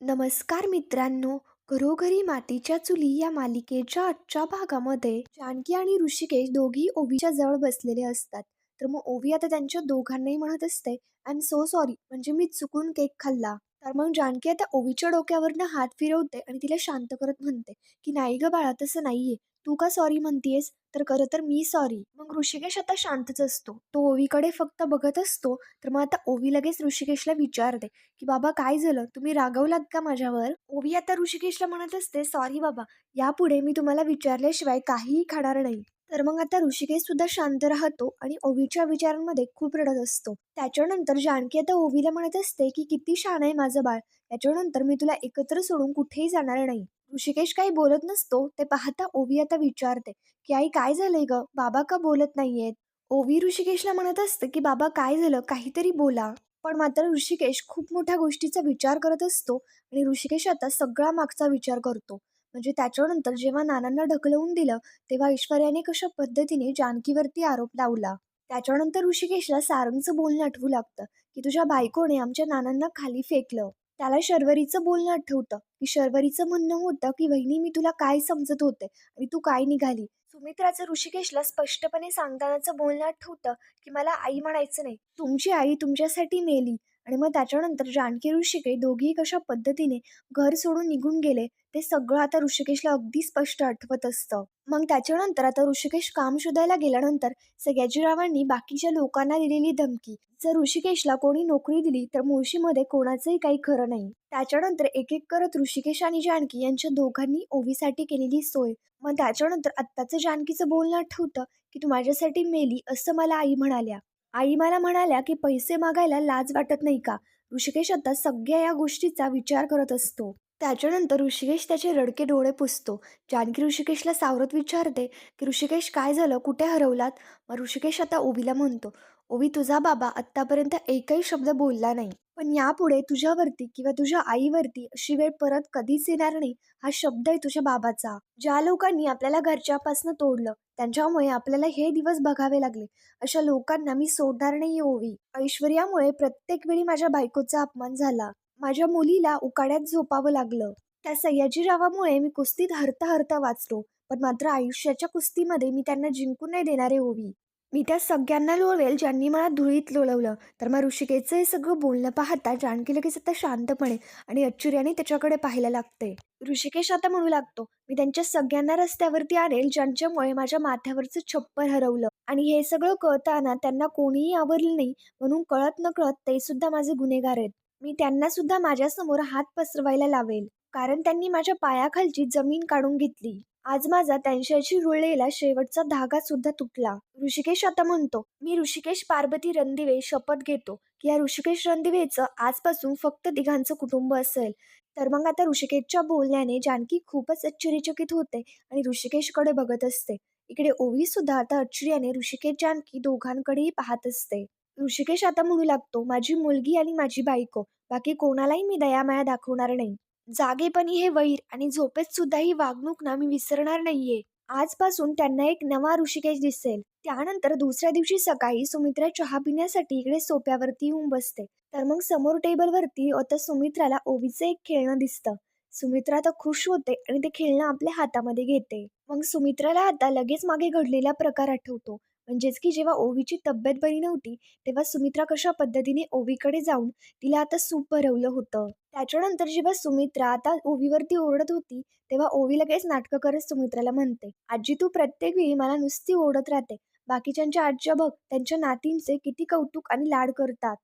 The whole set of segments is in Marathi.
नमस्कार मित्रांनो, घरोघरी मातीच्या चुली या मालिकेच्या आजच्या भागामध्ये जानकी आणि ऋषिकेश दोघी ओवीच्या जवळ बसलेले असतात. तर मग ओवी आता त्यांच्या दोघांनाही म्हणत असते, आय एम सो सॉरी, म्हणजे मी चुकून केक खाल्ला. तर मग जानकी आता ओवीच्या डोक्यावरनं हात फिरवते आणि तिला शांत करत म्हणते, की नाही ग बाळा, तसं नाहीये. तू का सॉरी म्हणतीयेस? तर खरं तर मी सॉरी. मग ऋषिकेश आता शांतच असतो, तो ओवीकडे फक्त बघत असतो. तर मग आता ओवी लगेच ऋषिकेशला विचारते, की बाबा काय झालं? तुम्ही रागवलात का माझ्यावर? ओवी आता ऋषिकेशला म्हणत असते, सॉरी बाबा, यापुढे मी तुम्हाला विचारल्याशिवाय काहीही खाणार नाही. तर मग आता ऋषिकेश सुद्धा शांत राहतो आणि ओवीच्या विचारांमध्ये खूप रडत असतो. त्याच्यानंतर जानकी आता ओवीला म्हणत असते, की किती छान आहे माझं बाळ. त्याच्यानंतर मी तुला एकत्र सोडून कुठेही जाणार नाही. ऋषिकेश काही बोलत नसतो ते पाहता ओवी आता विचारते, की आई काय झालंय ग? बाबा का बोलत नाहीयेत? ओवी ऋषिकेशला म्हणत असते, की बाबा काय झालं? काहीतरी बोला. पण मात्र ऋषिकेश खूप मोठ्या गोष्टीचा विचार करत असतो आणि ऋषिकेश आता सगळा मागचा विचार करतो. म्हणजे त्याच्यानंतर जेव्हा नानांना ढकलवून दिलं, तेव्हा ऐश्वर्याने कशा पद्धतीने जानकीवरती आरोप लावला. त्याच्यानंतर ऋषिकेशला सारंगचं बोलणं आठवू लागतं, की तुझ्या बायकोने आमच्या नानांना खाली फेकलं. त्याला शर्वरीचं बोलणं आठवतं, की शर्वरीचं म्हणणं होतं, की वहिनी मी तुला काय समजत होते आणि तू काय निघाली. सुमित्राचं ऋषिकेशला स्पष्टपणे सांगतानाचं बोलणं आठवतं, की मला आई म्हणायचं नाही, तुमची आई तुमच्यासाठी मेली. आणि मग त्याच्यानंतर जानकी ऋषिकेश दोघेही कशा पद्धतीने घर सोडून निघून गेले, ते सगळं आता ऋषिकेशला अगदी स्पष्ट आठवत असतं. मग त्याच्यानंतर आता ऋषिकेश काम शोधायला गेल्यानंतर सयाजीरावांनी बाकीच्या लोकांना दिलेली धमकी, जर ऋषिकेशला कोणी नोकरी दिली तर मुळशीमध्ये कोणाचंही काही खरं नाही. त्याच्यानंतर एक एक करत ऋषिकेश आणि जानकी यांच्या दोघांनी ओवीसाठी केलेली सोय. मग त्याच्यानंतर आत्ताचं जानकीचं बोलणं आठवतं, की तू माझ्यासाठी मेली असं मला आई म्हणाल्या. आई मला म्हणाल्या, की पैसे मागायला लाज वाटत नाही का? ऋषिकेश आता सगळ्या या गोष्टीचा विचार करत असतो. त्याच्यानंतर ऋषिकेश त्याचे रडके डोळे पुसतो. जानकी ऋषिकेशला सावरत विचारते, की ऋषिकेश काय झालं? कुठे हरवलात? मग ऋषिकेश आता ओवीला म्हणतो, ओवी तुझा बाबा आत्तापर्यंत एकही शब्द बोलला नाही. पण यापुढे तुझ्यावरती किंवा तुझ्या आईवरती अशी वेळ परत कधीच येणार नाही, हा शब्द आहे तुझ्या बाबाचा. ज्या लोकांनी आपल्याला घरच्यापासनं तोडलं, त्यांच्यामुळे आपल्याला हे दिवस बघावे लागले. अशा लोकांना मी सोडणार नाहीये ओवी. ऐश्वर्यामुळे प्रत्येक वेळी माझ्या बायकोचा अपमान झाला. माझ्या मुलीला उकाड्यात झोपावं लागलं. त्या सयाजीरावामुळे मी कुस्तीत हरता हरता वाचलो. पण मात्र आयुष्याच्या कुस्तीमध्ये मी त्यांना जिंकून नाही देणार आहे ओवी. मी त्या सगळ्यांना लोळवेल ज्यांनी मला धुळीत लोळवलं. तर मग ऋषिकेशचं हे सगळं बोलणं पाहता जानकी लगेच आता शांतपणे आणि आश्चर्याने त्याच्याकडे पाहायला लागते. ऋषिकेश आता म्हणू लागतो, मी त्यांच्या सगळ्यांना रस्त्यावरती आणेल ज्यांच्यामुळे माझ्या माथ्यावरचं छप्पर हरवलं. आणि हे सगळं कळताना त्यांना कोणीही आवरलं नाही, म्हणून कळत नकळत ते सुद्धा माझे गुन्हेगार आहेत. मी त्यांना सुद्धा माझ्यासमोर हात पसरवायला लावेल, कारण त्यांनी माझ्या पायाखालची जमीन काढून घेतली. आज माझा त्यांच्याशी रुळलेला शेवटचा धागा सुद्धा तुटला. ऋषिकेश आता म्हणतो, मी ऋषिकेश पार्वती रणदिवे शपथ घेतो, की या ऋषिकेश रणदिवेचं आजपासून फक्त तिघांचं कुटुंब असेल. तर मग आता ऋषिकेशच्या बोलण्याने जानकी खूपच आश्चर्यचकित होते आणि ऋषिकेशकडे बघत असते. इकडे ओवी सुद्धा आता आश्चर्याने ऋषिकेश जानकी दोघांकडेही पाहत असते. ऋषिकेश आता म्हणू लागतो, माझी मुलगी आणि माझी बायको, बाकी कोणालाही मी दयामाया दाखवणार नाही. जागेपणी हे वैर आणि झोपेत सुद्धा ही वागणूक ना मी विसरणार नाहीये. आजपासून त्यांना एक नवा ऋषिकेश दिसेल. त्यानंतर दुसऱ्या दिवशी सकाळी सुमित्रा चहा पिण्यासाठी इकडे सोप्यावरती येऊन बसते. तर मग समोर टेबलवरती आता सुमित्राला ओवीचं एक खेळणं दिसतं. सुमित्रा आता खुश होते आणि ते खेळणं आपल्या हातामध्ये घेते. मग सुमित्राला आता लगेच मागे घडलेला प्रकार आठवतो. म्हणजेच की जेव्हा ओवीची तब्येत बरी नव्हती, तेव्हा सुमित्रा कशा पद्धतीने ओवीकडे जाऊन तिला आता सूप भरवलं होतं. त्याच्यानंतर जेव्हा सुमित्रा आता ओवीवरती ओरडत होती, तेव्हा ओवी लगेच नाटकं करत सुमित्राला म्हणते, आजी तू प्रत्येक वेळी मला नुसती ओरडत राहते. बाकीच्यांच्या आज्या बघ, त्यांच्या नातींचे किती कौतुक आणि लाड करतात.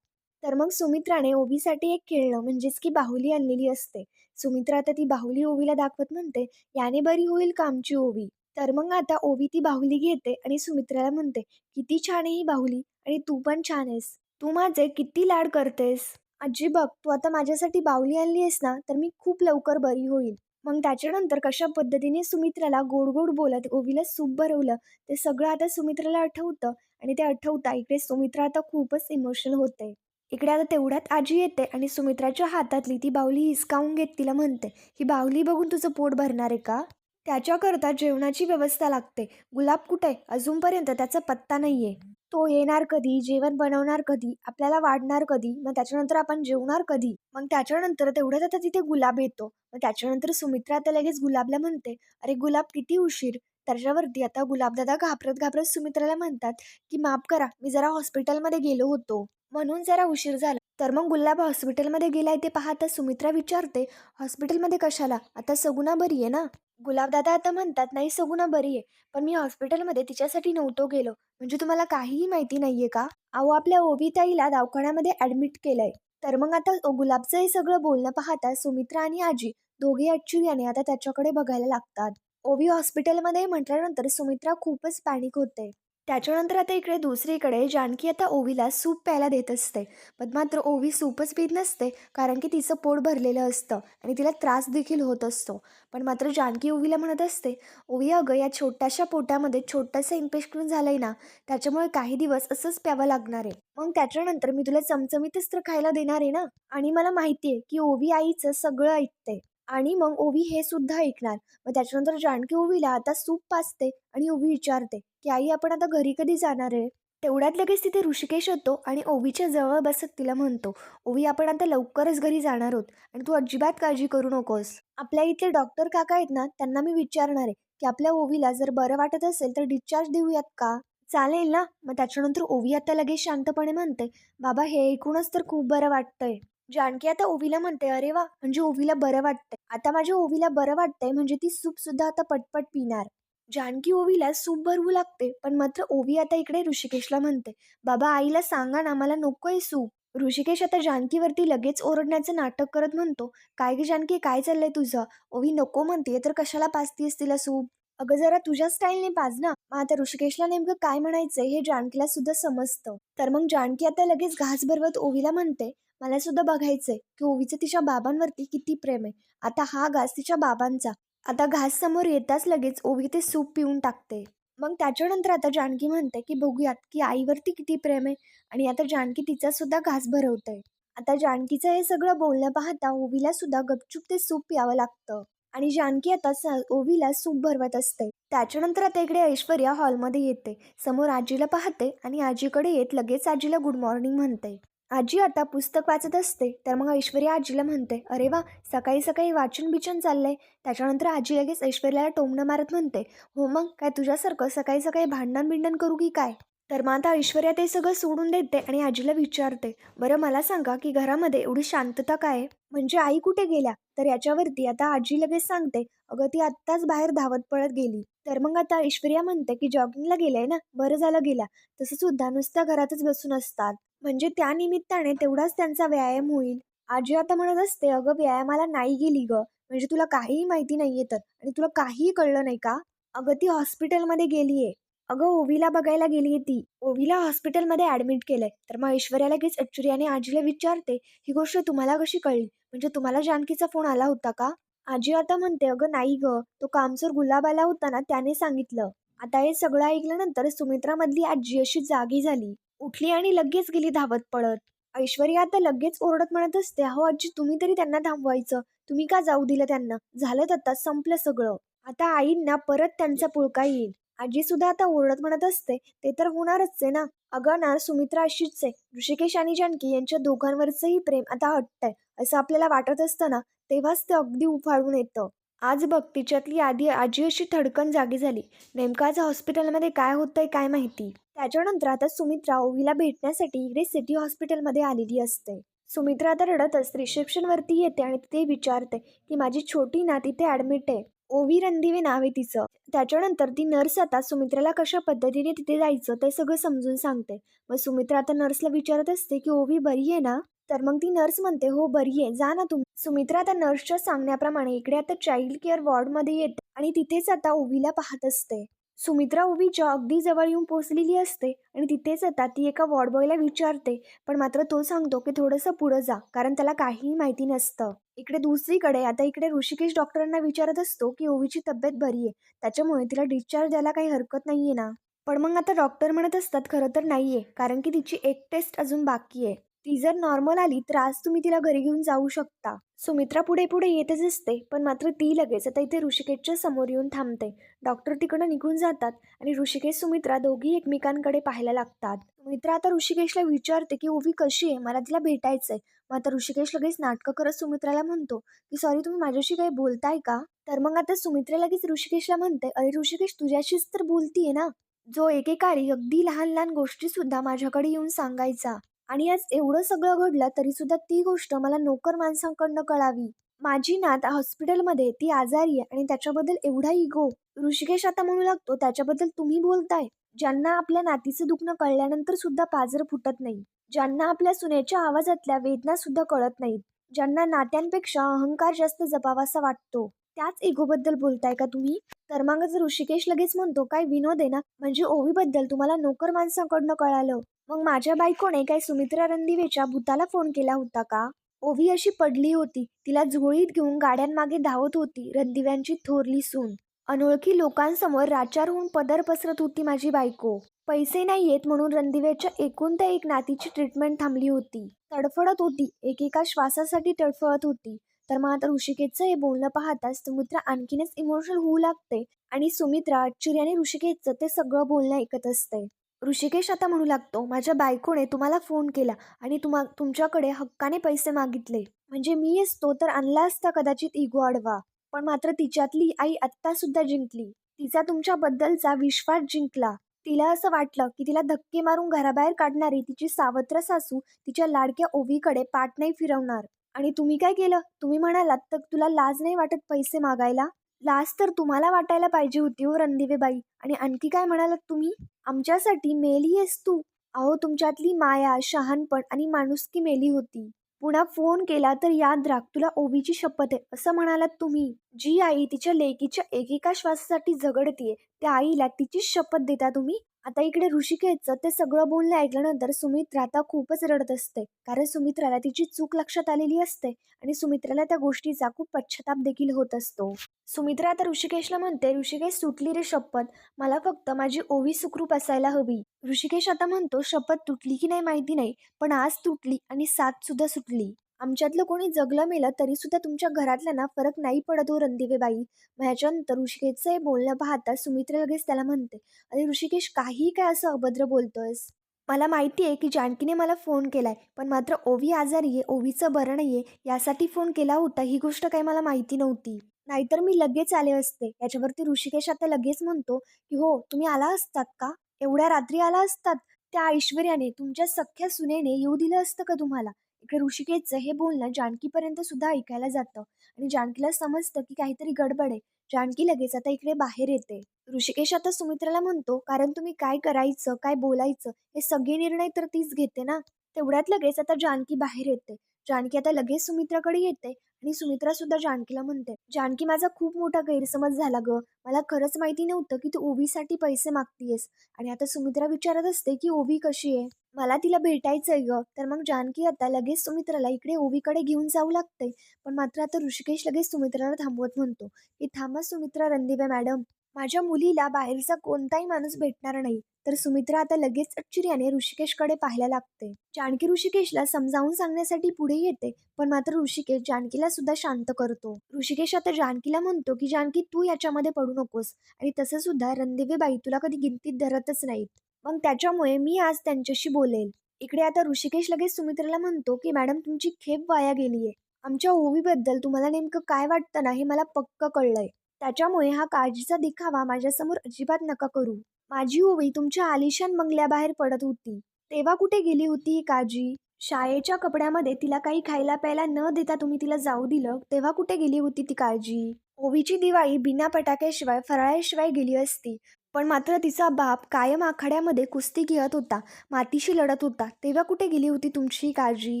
तर मग सुमित्राने ओवीसाठी एक खेळणं म्हणजेच की बाहुली आणलेली असते. सुमित्रा आता ती बाहुली ओवीला दाखवत म्हणते, याने बरी होईल का आमची ओवी? तर मग आता ओवी ती बाहुली घेते आणि सुमित्राला म्हणते, किती छान आहे ही बाहुली आणि तू पण छान आहेस. तू माझे किती लाड करतेस. आजी बघ, तू आता माझ्यासाठी बाहुली आणली आहेस ना, तर मी खूप लवकर बरी होईल. मग त्याच्यानंतर कशा पद्धतीने सुमित्राला गोड गोड बोलत ओवीला सूप भरवलं, ते सगळं आता सुमित्राला आठवतं आणि ते आठवता इकडे सुमित्रा आता खूपच इमोशनल होते. इकडे आता तेवढ्यात आजी येते आणि सुमित्राच्या हातातली ती बाहुली हिसकावून घेत तिला म्हणते, ही बाहुली बघून तुझं पोट भरणार आहे का? त्याच्याकरता जेवणाची व्यवस्था लागते. गुलाब कुठे? अजूनपर्यंत त्याचा पत्ता नाहीये. तो येणार कधी, जेवण बनवणार कधी, आपल्याला वाढणार कधी, मग त्याच्यानंतर आपण जेवणार कधी. मग त्याच्यानंतर तेवढ्यात आता तिथे गुलाब येतो. मग त्याच्यानंतर सुमित्रा आता लगेच गुलाबला म्हणते, "अरे गुलाब किती उशीर?" त्याच्यावरती आता गुलाबदादा घाबरत-घाबरत सुमित्राला म्हणतात, की "माफ करा, मी जरा हॉस्पिटलमध्ये गेलो होतो, म्हणून जरा उशीर झाला." तर मग गुलाब हॉस्पिटलमध्ये गेलाय ते पाहता सुमित्रा विचारते, "हॉस्पिटलमध्ये कशाला? आता सगुणा बरी आहे ना?" गुलाबदादा आता म्हणतात, "नाही सगुणा बरी आहे, पण मी हॉस्पिटलमध्ये तिच्यासाठी नव्हतो गेलो." "म्हणजे तुम्हाला काहीही माहिती नाहीये का?" "अहो आपल्या ओविताईला दवाखान्यामध्ये ॲडमिट केलंय." तर मग आता गुलाबचं हे सगळं बोलणं पाहता सुमित्रा आणि आजी दोघे आश्चर्याने आता त्याच्याकडे बघायला लागतात. ओवी हॉस्पिटलमध्ये म्हटल्यानंतर सुमित्रा खूपच पॅनिक होते. त्याच्यानंतर आता इकडे दुसरीकडे जानकी आता ओवीला सूप प्यायला देत असते. पण मात्र ओवी सूपच पीत नसते, कारण की तिचं पोट भरलेलं असतं आणि तिला त्रास देखील होत असतो. पण मात्र जानकी ओवीला म्हणत असते, "ओवी अगं या छोट्याशा पोटामध्ये छोटंसं इन्फेक्शन झालंय ना, त्याच्यामुळे काही दिवस असंच प्यावं लागणार आहे. मग त्याच्यानंतर मी तुला चमचमीतच तर खायला देणार आहे ना." आणि मला माहिती आहे की ओवी आईचं सगळं ऐकते आणि मग ओवी हे सुद्धा ऐकणार. मग त्याच्यानंतर जानकी ओवीला आता सूप पाजते आणि ओवी विचारते, की "आई आपण आता घरी कधी जाणार आहे?" तेवढ्यात लगेच तिथे ऋषिकेश येतो आणि ओवीच्या जवळ बसत तिला म्हणतो, "ओवी आपण आता लवकरच घरी जाणार आहोत आणि तू अजिबात काळजी करू नकोस. आपल्या इथले डॉक्टर काका आहेत ना, त्यांना मी विचारणार आहे, की आपल्या ओवीला जर बरं वाटत असेल तर डिस्चार्ज देऊयात का? चालेल ना?" मग त्याच्यानंतर ओवी आता लगेच शांतपणे म्हणते, "बाबा हे ऐकूनच तर खूप बरं वाटतंय." जानकी आता ओवीला म्हणते, "अरे वा, म्हणजे ओवीला बरं वाटतंय. आता माझ्या ओवीला बरं वाटतंय म्हणजे ती सूप सुद्धा आता पटपट पिणार." जानकी ओवीला सूप भरवू लागते, पण मात्र ओवी आता इकडे ऋषिकेशला म्हणते, "बाबा आईला सांगा ना, मला नकोय सूप." ऋषिकेश आता जानकीवरती लगेच ओरडण्याचं नाटक करत म्हणतो, "काय ग जानकी, काय चाललंय तुझं? ओवी नको म्हणते तर कशाला पाजतीयस तिला सूप? अगं जरा तुझ्या स्टाईलने पाज ना." मग आता ऋषिकेशला नेमकं काय म्हणायचंय हे जानकीला सुद्धा समजतं. तर मग जानकी आता लगेच घास भरवत ओवीला म्हणते, "मला सुद्धा बघायचंय की ओवीचं तिच्या बाबांवरती किती प्रेम आहे. आता हा घास तिच्या बाबांचा." आता घास समोर येताच लगेच ओवी ते सूप पिऊन टाकते. मग त्याच्यानंतर आता जानकी म्हणते, की बघूयात की आईवरती किती प्रेम आहे आणि आता जानकी तिचा सुद्धा घास भरवते. आता जानकीचं हे सगळं बोलणं पाहता ओवीला सुद्धा गपचूप ते सूप प्यावं लागतं आणि जानकी आता ओवीला सूप भरवत असते. त्याच्यानंतर आता इकडे ऐश्वर्या हॉलमध्ये येते. समोर आजीला पाहते आणि आजीकडे येत लगेच आजीला गुड मॉर्निंग म्हणते. आजी आता पुस्तक वाचत असते. तर मग ऐश्वर्या आजीला म्हणते, "अरे वा, सकाळी सकाळी वाचन बिचन चाललंय." त्याच्यानंतर आजी लगेच ऐश्वर्याला टोमणं मारत म्हणते, "हो मग काय तुझ्यासारखं सकाळी सकाळी भांडण बिंडण करू की काय?" तर मग आता ऐश्वर्या ते सगळं सोडून देते आणि आजीला विचारते, "बरं मला सांगा की घरामध्ये एवढी शांतता काय आहे? म्हणजे आई कुठे गेल्या?" तर याच्यावरती आता आजी लगेच सांगते, "अगं ती आत्ताच बाहेर धावत पळत गेली." तर मग आता ऐश्वर्या म्हणते की जॉगिंगला गेलाय ना, बरं झालं गेल्या. तसं सुद्धा नुसत्या घरातच बसून असतात, म्हणजे त्या निमित्ताने तेवढाच त्यांचा व्यायाम होईल. आजी आता म्हणत असते, "अगं व्यायामाला नाही गेली ग, म्हणजे तुला काहीही माहिती नाहीये तर, आणि तुला काहीही कळलं नाही का? अगं ती हॉस्पिटलमध्ये गेलीये. अगं ओवीला बघायला गेलीये ती. ओवीला हॉस्पिटलमध्ये ॲडमिट केलंय." तर मग ऐश्वर्या लगेच आश्चर्याने आजीला विचारते, "ही गोष्ट तुम्हाला कशी कळली? म्हणजे तुम्हाला जानकीचा फोन आला होता का?" आजी आता म्हणते, "अगं नाही गं, तो कामचोर गुलाब आला होता ना, त्याने सांगितलं." आता हे सगळं ऐकल्यानंतर सुमित्रामधली आजी अशी जागी झाली, उठली आणि लगेच गेली धावत पळत. ऐश्वर्या आता लगेच ओरडत म्हणत असते, "अहो आजी तुम्ही तरी त्यांना थांबवायचं. तुम्ही का जाऊ दिलं त्यांना? झालं आता संपलं सगळं. आता आईंना परत त्यांचा पुळका येईल." आजी सुद्धा आता ओरडत म्हणत असते, "ते तर होणारच आहे ना. अगं ना सुमित्रा अशीच आहे. ऋषिकेश आणि जानकी यांच्या दोघांवरचंही प्रेम आता हटतंय असं आपल्याला वाटत असतं ना, तेव्हाच ते अगदी उफाळून येतं." आज बघ तिच्यातली आधी आजी अशी थडकन जागी झाली. नेमकं आज हॉस्पिटलमध्ये काय होतंय काय माहिती. त्याच्यानंतर आता सुमित्रा ओवीला भेटण्यासाठी इकडे सिटी हॉस्पिटलमध्ये आलेली असते. सुमित्रा आता रडतच रिसेप्शनवरती येते आणि तिथे विचारते, की माझी छोटी नात इथे ॲडमिट आहे. ओवी रणदिवे नाव आहे तिचं. त्याच्यानंतर ती नर्स आता सुमित्राला कशा पद्धतीने तिथे जायचं ते सगळं समजून सांगते. मग सुमित्रा आता नर्सला विचारत असते, की ओवी बरी आहे ना? तर मग ती नर्स म्हणते, "हो बरी आहे, जा ना तुम्ही." सुमित्रा आता नर्सच्या सांगण्याप्रमाणे इकडे आता चाइल्ड केअर वॉर्डमध्ये येते आणि तिथेच आता ओवीला पाहत असते. सुमित्रा ओवीच्या अगदी जवळ येऊन पोहोचलेली असते आणि तिथेच आता ती एका वॉर्ड बॉयला विचारते, पण मात्र तो सांगतो की थोडंसं पुढं जा, कारण त्याला काहीही माहिती नसतं. इकडे दुसरीकडे आता इकडे ऋषिकेश डॉक्टरांना विचारत असतो की ओवीची तब्येत बरी आहे, त्याच्यामुळे तिला डिस्चार्ज द्यायला काही हरकत नाहीये ना. पण मग आता डॉक्टर म्हणत असतात खरं तर नाहीये, कारण की तिची एक टेस्ट अजून बाकी आहे. ती जर नॉर्मल आली तर आज तुम्ही तिला घरी घेऊन जाऊ शकता. सुमित्रा पुढे पुढे येतच असते, पण मात्र ती लगेच आता इथे ऋषिकेशच्या समोर येऊन थांबते. डॉक्टर तिकडं निघून जातात आणि ऋषिकेश सुमित्रा दोघी एकमेकांकडे पाहायला लागतात. सुमित्रा आता ऋषिकेशला विचारते की ओवी कशी आहे, मला तिला भेटायचंय. मग आता ऋषिकेश लगेच नाटकं करत सुमित्राला म्हणतो की सॉरी, तुम्ही माझ्याशी काही बोलताय का? तर मग आता सुमित्रा लगेच ऋषिकेशला म्हणते, अरे ऋषिकेश, तुझ्याशीच तर बोलतीये ना. जो एकेकाळी अगदी लहान लहान गोष्टी सुद्धा माझ्याकडे येऊन सांगायचा, आणि आज एवढं सगळं घडलं तरी सुद्धा ती गोष्ट मला नोकर माणसांकडनं कळावी. माझी नात हॉस्पिटलमध्ये, ती आजारी आहे आणि त्याच्याबद्दल एवढा इगो. ऋषिकेश आता म्हणू लागतो, त्याच्याबद्दल तुम्ही बोलताय? ज्यांना आपल्या नातीचं दुखणं कळल्यानंतर सुद्धा पाजर फुटत नाही, ज्यांना आपल्या सुनेच्या आवाजातल्या वेदना सुद्धा कळत नाहीत, ज्यांना नात्यांपेक्षा अहंकार जास्त जपावासा वाटतो, त्याच इगोबद्दल बोलताय का तुम्ही? तर मग जर ऋषिकेश लगेच म्हणतो, काय विनोद आहे ना, म्हणजे ओवीबद्दल तुम्हाला नोकर माणसांकडनं कळालं? मग माझ्या बायकोने काय सुमित्रा रणदिवेच्या भूताला फोन केला होता का? ओवी अशी पडली होती, तिला झोळीत घेऊन गाड्यांमागे धावत होती रणदिव्यांची थोरली सून. अनोळखी लोकांसमोर राचार होऊन पदर पसरत होती माझी बायको. पैसे नाहीयेत म्हणून रणदिव्याच्या एकूण त्या एक नातीची ट्रीटमेंट थांबली होती. तडफडत होती, एकेका श्वासासाठी तडफडत होती. तर मग आता ऋषिकेशचं हे बोलणं पाहताच सुमित्रा आणखीनच इमोशनल होऊ लागते आणि सुमित्रा आश्चर्याने ऋषिकेशचं ते सगळं बोलणं ऐकत असते. ऋषिकेश आता म्हणू लागतो, माझ्या बायकोने तुम्हाला फोन केला आणि तुमच्याकडे हक्काने पैसे मागितले. म्हणजे मी असतो तर आणला असता कदाचित इगो आडवा. पण मात्र तिच्यातली आई आत्ता सुद्धा जिंकली. तिचा तुमच्याबद्दलचा विश्वास जिंकला. तिला असं वाटलं की तिला धक्के मारून घराबाहेर काढणारी तिची सावत्र सासू तिच्या लाडक्या ओवीकडे पाठ नाही फिरवणार. आणि तुम्ही काय केलं? तुम्ही म्हणालात तर तुला लाज नाही वाटत पैसे मागायला? लाज तर तुम्हाला वाटायला पाहिजे होती हो रणदिवेबाई. आणि आणखी काय म्हणालात तुम्ही? आमच्यासाठी मेली आहेस तू. अहो, तुमच्यातली माया, शहाणपण आणि माणुसकी मेली होती. पुन्हा फोन केला तर याद राख, तुला ओवीची शपथ आहे असं म्हणालात तुम्ही. जी आई तिच्या लेकीच्या एकेका श्वासासाठी झगडतीये, त्या आईला तिचीच शपथ देता तुम्ही? आता इकडे ऋषिकेशचं ते सगळं बोलणं ऐकल्यानंतर सुमित्रा आता खूपच रडत असते, कारण सुमित्राला तिची चूक लक्षात आलेली असते आणि सुमित्राला त्या गोष्टीचा खूप पश्चाताप देखील होत असतो. सुमित्रा आता ऋषिकेशला म्हणते, ऋषिकेश, सुटली रे शपथ, मला फक्त माझी ओवी सुखरूप असायला हवी. ऋषिकेश आता म्हणतो, शपथ तुटली की नाही माहिती नाही, पण आज तुटली आणि साथ सुद्धा सुटली. आमच्यातलं कोणी जगलं मेलं तरी सुद्धा तुमच्या घरातल्यांना फरक नाही पडत हो रणदिवेबाई. मग ह्याच्यानंतर ऋषिकेशचं हे बोलणं पाहता सुमित्रा लगेच त्याला म्हणते, अरे ऋषिकेश, काही काय असं अभद्र बोलतोयस? मला माहिती आहे की जानकीने मला फोन केलाय, पण मात्र ओवी आजारी आहे, ओवीचं बरं नाहीये यासाठी फोन केला होता, ही गोष्ट काही मला माहिती नव्हती. नाहीतर मी लगेच आले असते. याच्यावरती ऋषिकेश आता लगेच म्हणतो की हो, तुम्ही आला असतात का? एवढ्या रात्री आला असतात? त्या ऐश्वर्याने, तुमच्या सख्ख्या सुनेने येऊ दिलं असतं का तुम्हाला? इकडे ऋषिकेशचं हे बोलणं जानकीपर्यंत सुद्धा ऐकायला जातं आणि जानकीला समजतं की काहीतरी गडबड आहे. जानकी लगेच आता इकडे बाहेर येते. ऋषिकेश आता सुमित्राला म्हणतो, कारण तुम्ही काय करायचं, काय बोलायचं हे सगळे निर्णय तर तीच घेते ना. तेवढ्यात लगेच आता जानकी बाहेर येते. जानकी आता लगेच सुमित्राकडे येते आणि सुमित्रा सुद्धा जानकीला म्हणते, जानकी, माझा खूप मोठा गैरसमज झाला ग. मला खरंच माहिती नव्हतं की तू ओवीसाठी पैसे मागतीयस. आणि आता सुमित्रा विचारत असते की ओवी कशी आहे, मला तिला भेटायचंय ग. तर मग जानकी आता लगेच सुमित्राला इकडे ओवीकडे घेऊन जाऊ लागते. पण मात्र आता ऋषिकेश लगेच सुमित्राला थांबवत म्हणतो की थांबा सुमित्रा रणदिवे मॅडम, माझ्या मुलीला बाहेरचा कोणताही माणूस भेटणार नाही. तर सुमित्रा आता लगेच आश्चर्याने ऋषिकेशकडे पाहायला लागते. जानकी ऋषिकेशला समजावून सांगण्यासाठी पुढे येते, पण मात्र ऋषिकेश जानकीला सुद्धा शांत करतो. ऋषिकेश आता जानकीला म्हणतो की जानकी, तू याच्यामध्ये पडू नकोस, आणि तसं सुद्धा रणदिवेबाई तुला कधी गिनतीत धरतच नाहीत. मग त्याच्यामुळे मी आज त्यांच्याशी बोलेल. इकडे आता ऋषिकेश लगेच सुमित्राला म्हणतो की मॅडम, तुमची खेप वाया गेलीये. आमच्या ओवीबद्दल तुम्हाला नेमकं काय वाटतं ना, हे मला पक्क कळलंय. त्याच्यामुळे हा काळजीचा दिखावा माझ्यासमोर अजिबात नका करू. माझी ओवी तुमच्या आलिशान बंगल्याबाहेर पडत होती, तेव्हा कुठे गेली होती ही काळजी? शाळेच्या कपड्यामध्ये तिला काही खायला प्यायला न देता तुम्ही तिला जाऊ दिलं, तेव्हा कुठे गेली होती ती काळजी? ओवीची दिवाळी बिना फटाक्याशिवाय, फराळाशिवाय गेली असती. पण मात्र तिचा बाप कायम आखाड्यामध्ये कुस्ती खेळत होता, मातीशी लढत होता, तेव्हा कुठे गेली होती तुमची ही काळजी?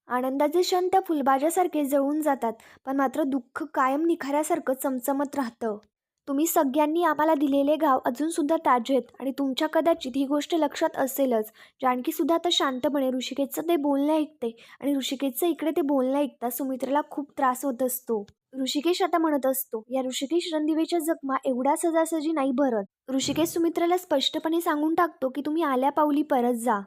आनंदाचे क्षण त्या फुलबाजासारखे जळून जातात, पण मात्र दुःख कायम निखाऱ्यासारखं चमचमत राहतं. तुम्ही सगळ्यांनी आम्हाला दिलेले घाव अजूनसुद्धा ताजे आहेत आणि तुमच्या कदाचित ही गोष्ट लक्षात असेलच. जानकीसुद्धा आता शांतपणे ऋषिकेशचं ते बोलणं ऐकते आणि ऋषिकेशचं इकडे ते बोलणं ऐकता सुमित्राला खूप त्रास होत असतो. ऋषिकेश आता म्हणत असतो, या ऋषिकेश रणदिवेच्या जखमा एवढ्या सजासजी नाही भरत. ऋषिकेश सुमित्राला स्पष्टपणे सांगून टाकतो की तुम्ही आल्या पावली परत जा.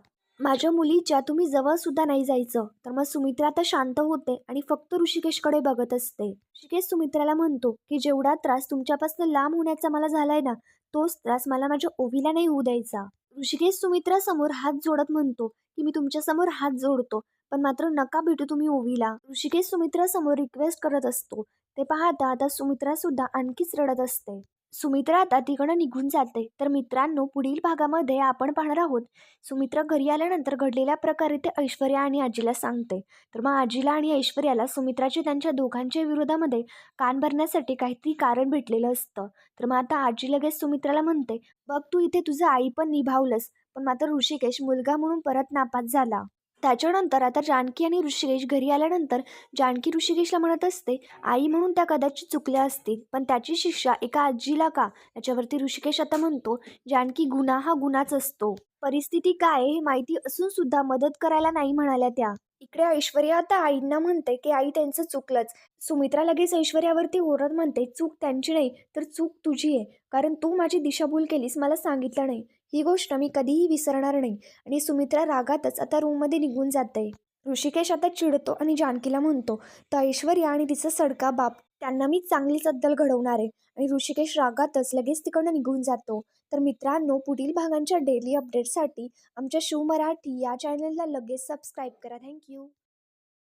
माझ्या मुलीच्या तुम्ही जवळ सुद्धा नाही जायचं. तर मग सुमित्रा आता शांत होते आणि फक्त ऋषिकेशकडे बघत असते. ऋषिकेश सुमित्राला म्हणतो की जेवढा त्रास तुमच्यापासून लांब होण्याचा मला झालाय ना, तोच त्रास मला माझ्या ओवीला नाही होऊ द्यायचा. ऋषिकेश सुमित्रा समोर हात जोडत म्हणतो की मी तुमच्या समोर हात जोडतो, पण मात्र नका भेटू तुम्ही ओवीला. ऋषिकेश सुमित्रा समोर रिक्वेस्ट करत असतो. ते पाहता आता सुमित्रा सुद्धा आणखीच रडत असते. सुमित्रा आता तिकडं निघून जाते. तर मित्रांनो, पुढील भागामध्ये आपण पाहणार आहोत सुमित्रा घरी आल्यानंतर घडलेल्या प्रकारे ते ऐश्वर्या आणि आजीला सांगते. तर मग आजीला आणि ऐश्वर्याला सुमित्राचे त्यांच्या दोघांच्या विरोधामध्ये कान भरण्यासाठी काहीतरी कारण भेटलेलं असतं. तर मग आता आजी लगेच सुमित्राला म्हणते, बघ तू इथे तुझं आई पण निभावलंस, पण मात्र ऋषिकेश मुलगा म्हणून परत नापास झाला. त्याच्यानंतर आता जानकी आणि ऋषिकेश घरी आल्यानंतर जानकी ऋषिकेशला म्हणत असते, आई म्हणून त्या कदाचित चुकल्या असतील, पण त्याची शिक्षा एका आजीला का? याच्यावरती ऋषिकेश आता म्हणतो, जानकी गुन्हा हा गुन्हाच असतो. परिस्थिती काय आहे हे माहिती असून सुद्धा मदत करायला नाही म्हणाल्या त्या. इकडे ऐश्वर्या आता आईंना म्हणते की आई त्यांचं चुकलंच. सुमित्रा लगेच ऐश्वर्यावरती ओरड म्हणते, चूक त्यांची नाही तर चूक तुझी आहे, कारण तू माझी दिशाभूल केलीस, मला सांगितलं नाही. ही गोष्ट मी कधीही विसरणार नाही. आणि सुमित्रा रागातच आता रूममध्ये निघून जाते. ऋषिकेश आता चिडतो आणि जानकीला म्हणतो, तर ऐश्वर्या आणि तिचा सडका बाप त्यांना मी चांगलीच अद्दल घडवणार आहे. आणि ऋषिकेश रागातच लगेच तिकडनं निघून जातो. तर मित्रांनो, पुढील भागांच्या डेली अपडेटसाठी आमच्या शिव मराठी या चॅनलला लगेच सबस्क्राईब करा. थँक्यू.